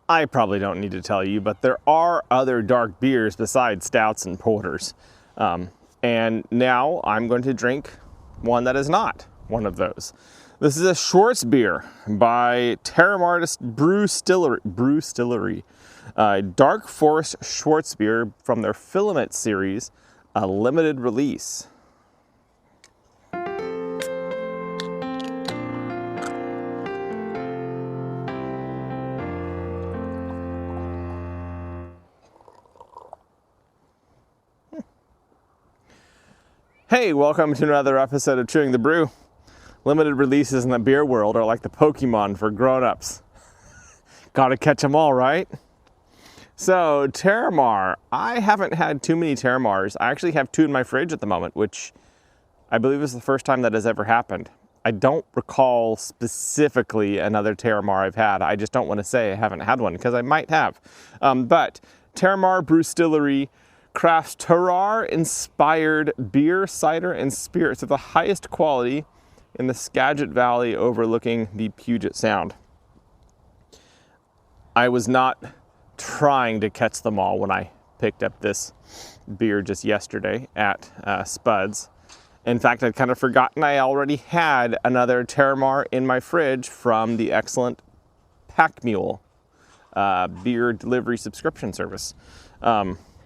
I probably don't need to tell you, but there are other dark beers besides stouts and porters. And now I'm going to drink one that is not one of those. This is a Schwarzbier by Terramar Brewstillery. Dark Forest Schwarzbier from their Filament series, a limited release. Hey, welcome to another episode of Chewing the Brew. Limited releases in the beer world are like the Pokemon for grown-ups. Gotta catch them all, right? So, Terramar. I haven't had too many Terramars. I actually have two in my fridge at the moment, which I believe is the first time that has ever happened. I don't recall specifically another Terramar I've had. I just don't want to say I haven't had one, because I might have. But Terramar Brewstillery crafts terroir-inspired beer, cider, and spirits of the highest quality in the Skagit Valley overlooking the Puget Sound. I was not trying to catch them all when I picked up this beer just yesterday at Spud's. In fact, I'd kind of forgotten I already had another Terramar in my fridge from the excellent Pack Mule beer delivery subscription service.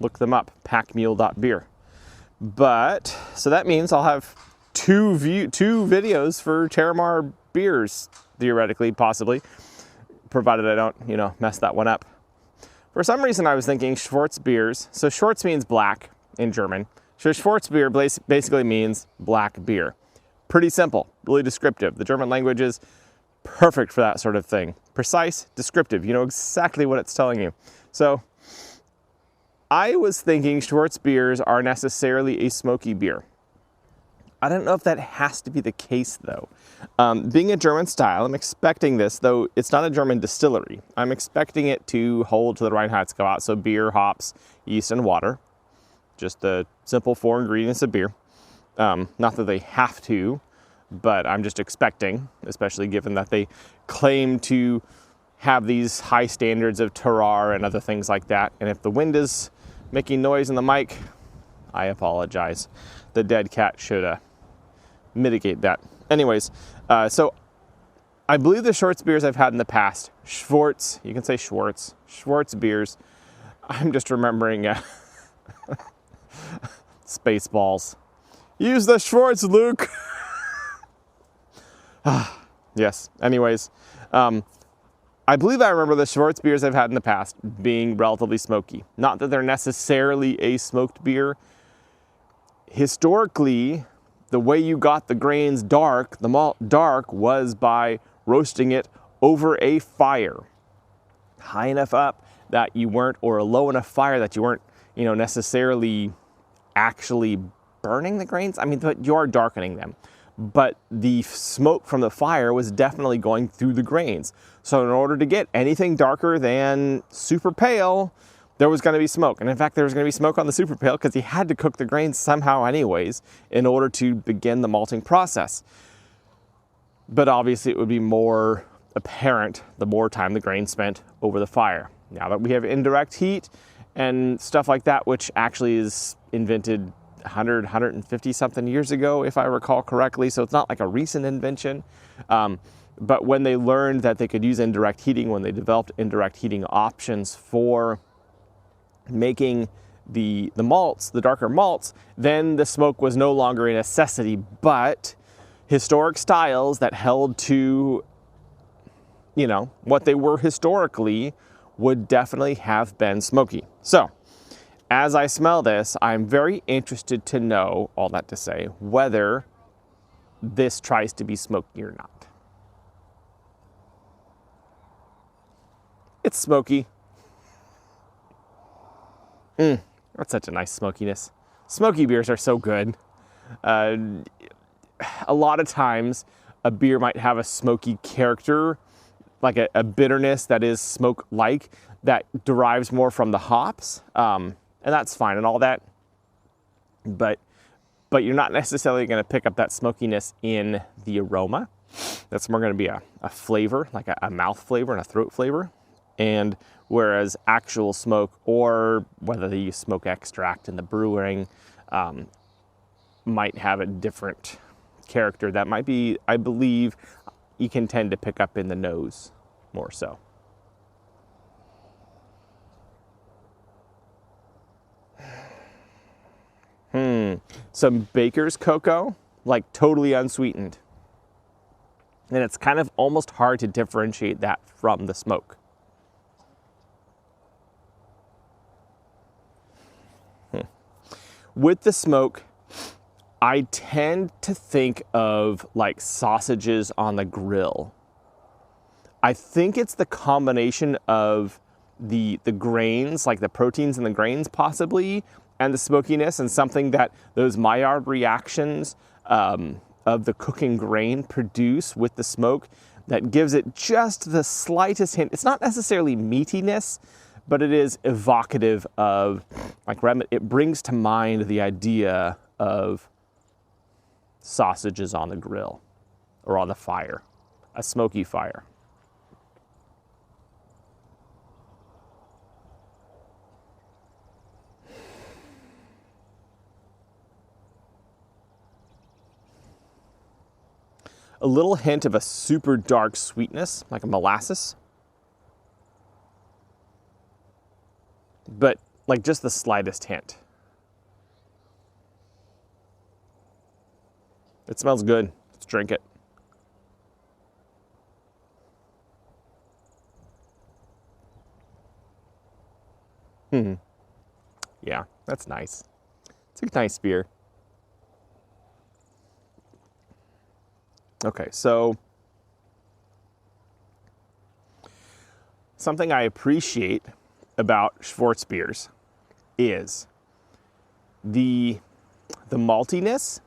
Look them up, packmule.beer. But, so that means I'll have two videos for Terramar beers, theoretically, possibly, provided I don't, mess that one up. For some reason, I was thinking Schwarzbiers. So Schwarz means black in German. So Schwarzbier basically means black beer. Pretty simple, really descriptive. The German language is perfect for that sort of thing. Precise, descriptive. You know exactly what it's telling you. So I was thinking Schwarzbiers are necessarily a smoky beer. I don't know if that has to be the case, though. Being a German style, I'm expecting this, though it's not a German distillery. I'm expecting it to hold to the Reinheitsgebot, so beer, hops, yeast, and water. Just the simple 4 ingredients of beer. Not that they have to, but I'm just expecting, especially given that they claim to have these high standards of terroir and other things like that. And if the wind is making noise in the mic, I apologize. The dead cat should mitigate that. Anyways, so I believe the Schwarz beers I've had in the past, Schwarz, you can say Schwarz beers. I'm just remembering Spaceballs. Use the Schwarz, Luke. Yes, anyways. I believe I remember the Schwarz beers I've had in the past being relatively smoky. Not that they're necessarily a smoked beer. Historically, the way you got the grains dark, the malt dark, was by roasting it over a fire. High enough up that you weren't, or low enough fire that you weren't, necessarily actually burning the grains. I mean, you are darkening them. But the smoke from the fire was definitely going through the grains. So in order to get anything darker than super pale, there was going to be smoke. And in fact, there was going to be smoke on the super pale because you had to cook the grains somehow anyways in order to begin the malting process. But obviously it would be more apparent the more time the grain spent over the fire. Now that we have indirect heat and stuff like that, which actually is invented 150 something years ago, if I recall correctly. So it's not like a recent invention. But when they learned that they could use indirect heating, when they developed indirect heating options for making the malts, the darker malts, then the smoke was no longer a necessity, but historic styles that held to, what they were historically would definitely have been smoky. So, as I smell this, I'm very interested to know, all that to say, whether this tries to be smoky or not. It's smoky. That's such a nice smokiness. Smoky beers are so good. A lot of times, a beer might have a smoky character, like a bitterness that is smoke-like, that derives more from the hops. And that's fine and all that, but you're not necessarily going to pick up that smokiness in the aroma. That's more going to be a flavor, like a mouth flavor and a throat flavor. And whereas actual smoke, or whether they use smoke extract in the brewing, might have a different character that might be, I believe, you can tend to pick up in the nose more so. Some baker's cocoa, like totally unsweetened. And it's kind of almost hard to differentiate that from the smoke. With the smoke, I tend to think of like sausages on the grill. I think it's the combination of the grains, like the proteins in the grains possibly, and the smokiness, and something that those Maillard reactions of the cooking grain produce with the smoke that gives it just the slightest hint. It's not necessarily meatiness, but it is evocative of, like, it brings to mind the idea of sausages on the grill or on the fire, a smoky fire. A little hint of a super dark sweetness, like a molasses. But like just the slightest hint. It smells good. Let's drink it. Yeah, that's nice. It's a nice beer. Okay, so something I appreciate about Schwarzbiers is the maltiness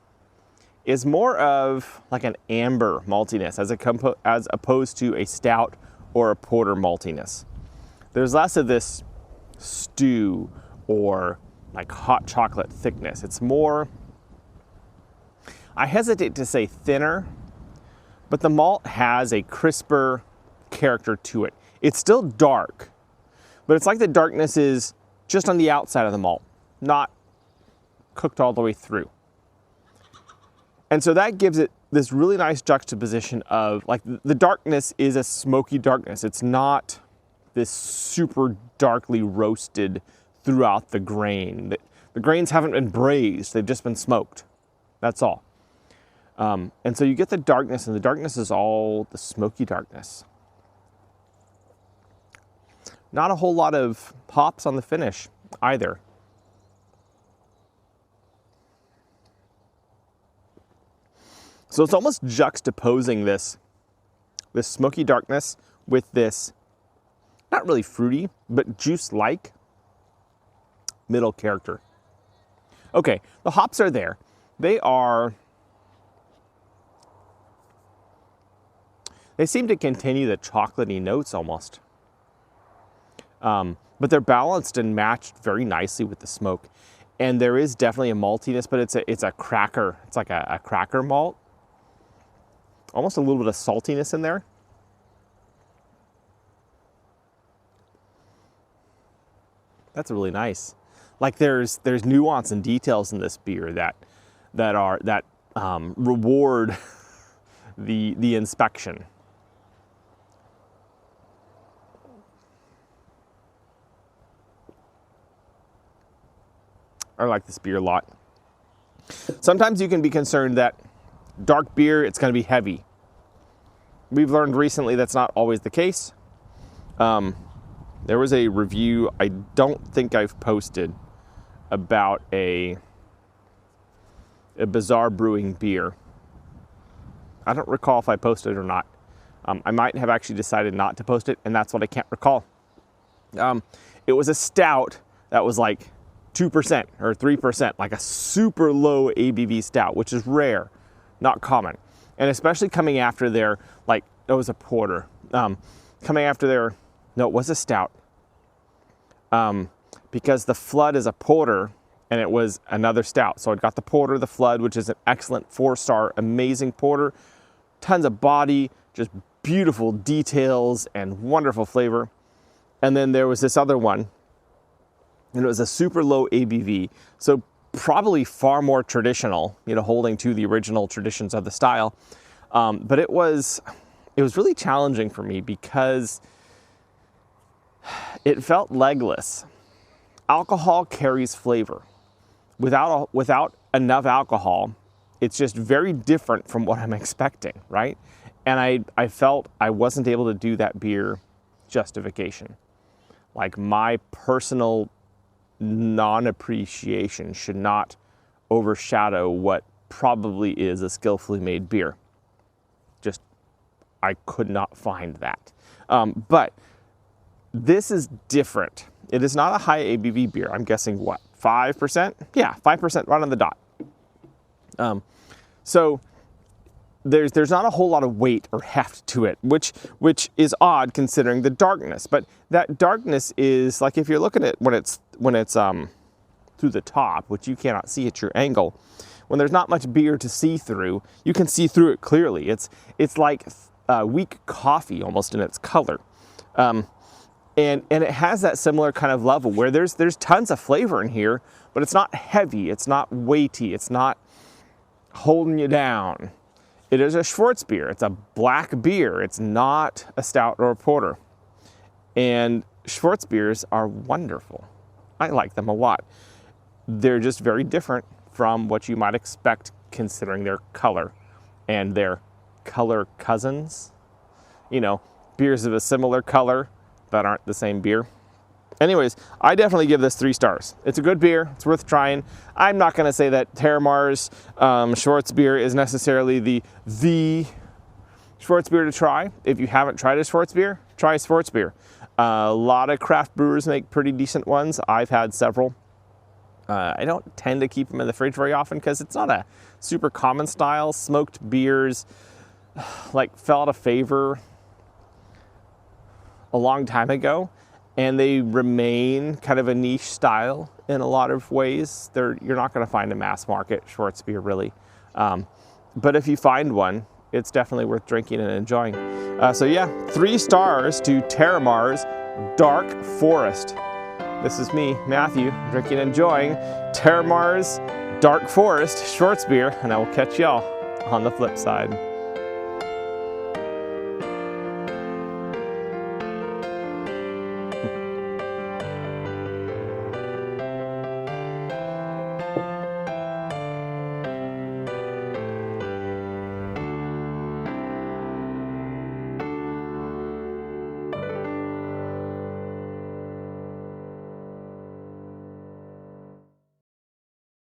is more of like an amber maltiness as opposed to a stout or a porter maltiness. There's less of this stew or like hot chocolate thickness. It's more, I hesitate to say thinner, but the malt has a crisper character to it. It's still dark, but it's like the darkness is just on the outside of the malt, not cooked all the way through. And so that gives it this really nice juxtaposition of, like, the darkness is a smoky darkness. It's not this super darkly roasted throughout the grain. The grains haven't been braised, they've just been smoked. That's all. And so you get the darkness, and the darkness is all the smoky darkness. Not a whole lot of hops on the finish either. So it's almost juxtaposing this smoky darkness with this, not really fruity, but juice-like middle character. Okay, the hops are there. They seem to continue the chocolatey notes almost. But they're balanced and matched very nicely with the smoke. And there is definitely a maltiness, but it's a cracker. It's like a cracker malt. Almost a little bit of saltiness in there. That's really nice. Like there's nuance and details in this beer that reward the inspection. I like this beer a lot. Sometimes you can be concerned that dark beer, it's going to be heavy. We've learned recently that's not always the case. There was a review I don't think I've posted about a Bizarre Brewing beer. I don't recall if I posted it or not. I might have actually decided not to post it, and that's what I can't recall. It was a stout that was like 2% or 3%, like a super low ABV stout, which is rare, not common. And especially coming after their, like, it was a porter. Coming after their, no, it was a stout. Because the Flood is a porter and it was another stout. So it got the porter, the Flood, which is an excellent 4-star, amazing porter. Tons of body, just beautiful details and wonderful flavor. And then there was this other one, and it was a super low ABV. So probably far more traditional, holding to the original traditions of the style. But it was really challenging for me because it felt legless. Alcohol carries flavor. Without enough alcohol, it's just very different from what I'm expecting, right? And I felt I wasn't able to do that beer justification. Like, my personal non-appreciation should not overshadow what probably is a skillfully made beer. Just, I could not find that. But this is different. It is not a high ABV beer. I'm guessing what, 5%? Yeah, 5% right on the dot. So there's not a whole lot of weight or heft to it, which is odd considering the darkness. But that darkness is like, if you're looking at when it's through the top, which you cannot see at your angle, when there's not much beer to see through, you can see through it clearly. It's like weak coffee almost in its color. And it has that similar kind of level where there's tons of flavor in here, but it's not heavy, it's not weighty, it's not holding you down. It is a Schwarzbier. It's a black beer. It's not a stout or a porter. And Schwarzbiers are wonderful. I like them a lot. They're just very different from what you might expect considering their color and their color cousins. Beers of a similar color that aren't the same beer. Anyways, I definitely give this 3 stars. It's a good beer. It's worth trying. I'm not going to say that Terramar's Schwarzbier is necessarily the Schwarzbier to try. If you haven't tried a Schwarzbier, try a Schwarzbier. A lot of craft brewers make pretty decent ones. I've had several. I don't tend to keep them in the fridge very often because it's not a super common style. Smoked beers fell out of favor a long time ago, and they remain kind of a niche style in a lot of ways. You're not going to find a mass market Schwarzbier really. But if you find one, it's definitely worth drinking and enjoying. So yeah, 3 stars to Terramar's Dark Forest. This is me, Matthew, drinking and enjoying Terramar's Dark Forest Schwarzbier, and I will catch y'all on the flip side.